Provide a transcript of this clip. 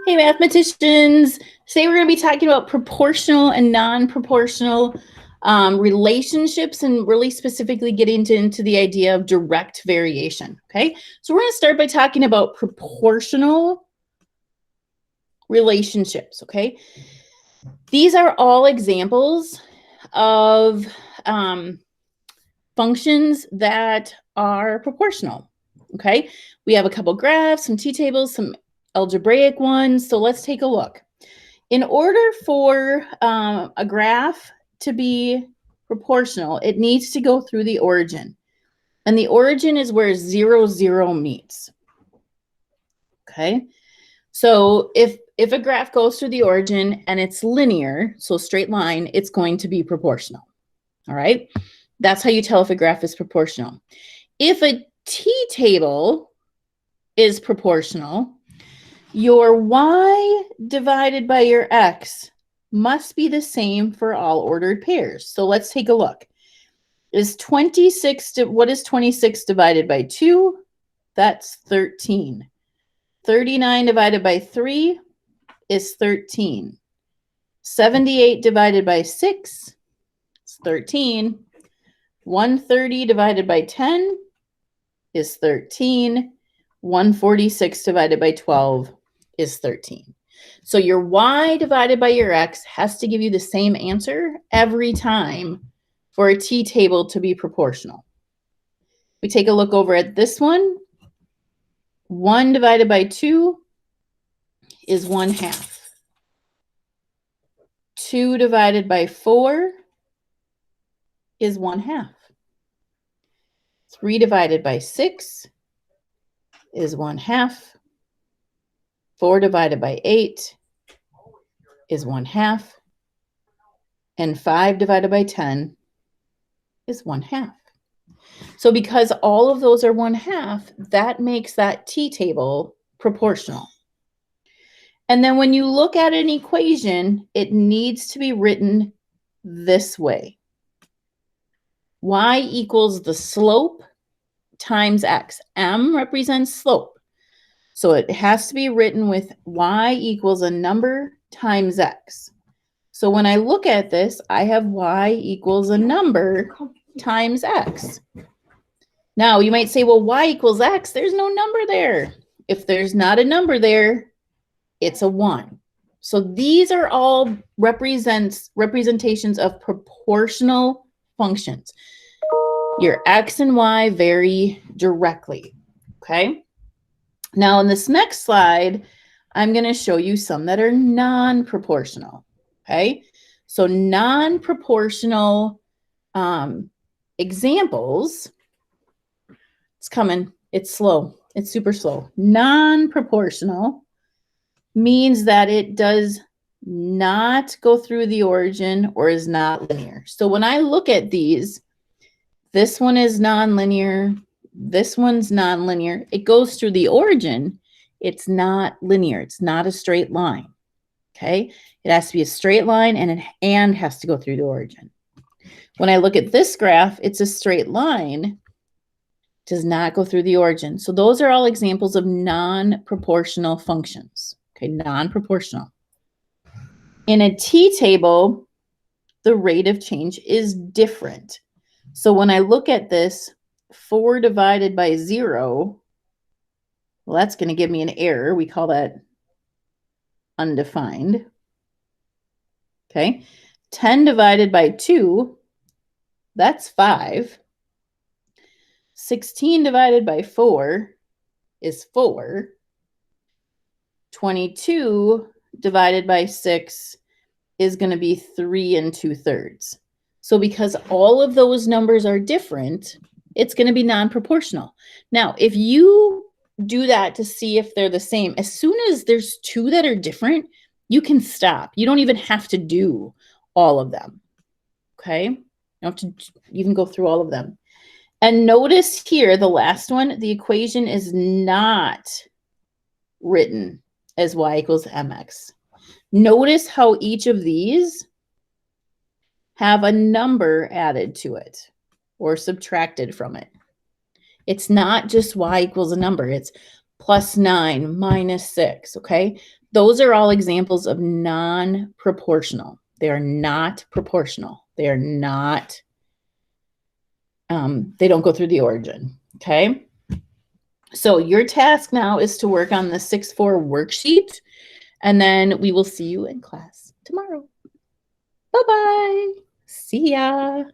Hey, mathematicians. Today we're going to be talking about proportional and non-proportional relationships and really specifically getting into the idea of direct variation, okay? So we're going to start by talking about proportional relationships, okay? These are all examples of functions that are proportional, okay? We have a couple graphs, some t-tables, some algebraic ones. So let's take a look. In order for a graph to be proportional, it needs to go through the origin. And the origin is where 0, 0 meets. Okay. So if a graph goes through the origin and it's linear, so straight line, it's going to be proportional. All right. That's how you tell if a graph is proportional. If a t-table is proportional, your y divided by your x must be the same for all ordered pairs. So let's take a look. Is 26, what is 26 divided by 2? That's 13. 39 divided by 3 is 13. 78 divided by 6 is 13. 130 divided by 10 is 13. 146 divided by 12 is 13. So your y divided by your x has to give you the same answer every time for a t-table to be proportional. We take a look over at this one. 1 divided by 2 is 1/2. 2 divided by 4 is 1/2. 3 divided by 6 is 1/2. 4 divided by 8 is 1/2. And 5 divided by 10 is 1/2. So because all of those are 1/2, that makes that t-table proportional. And then when you look at an equation, it needs to be written this way. Y equals the slope times x. M represents slope. So it has to be written with y equals a number times x. So when I look at this, I have y equals a number times x. Now you might say, well, y equals x, there's no number there. If there's not a number there, it's a 1. So these are all representations of proportional functions. Your x and y vary directly, okay? Now in this next slide, I'm going to show you some that are non-proportional, okay? So non-proportional examples, it's coming, it's slow, it's super slow. Non-proportional means that it does not go through the origin or is not linear. So when I look at these, this one is nonlinear, this one's nonlinear. It goes through the origin. It's not linear. It's not a straight line. Okay? It has to be a straight line and it has to go through the origin. When I look at this graph, it's a straight line. Does not go through the origin. So those are all examples of non-proportional functions. Okay, non-proportional. In a t-table, the rate of change is different. So when I look at this, 4 divided by 0, well, that's going to give me an error. We call that undefined. Okay. 10 divided by 2, that's 5. 16 divided by 4 is 4. 22 divided by 6 is going to be 3 2/3. So because all of those numbers are different, it's going to be non-proportional. Now, if you do that to see if they're the same, as soon as there's 2 that are different, you can stop. You don't even have to do all of them. Okay? You don't have to even go through all of them. And notice here, the last one, the equation is not written as y equals mx. Notice how each of these have a number added to it or subtracted from it. It's not just y equals a number. It's plus 9 minus 6, okay? Those are all examples of non-proportional. They are not proportional. They are not, they don't go through the origin, okay? So your task now is to work on the 6-4 worksheet, and then we will see you in class tomorrow. Bye-bye. See ya.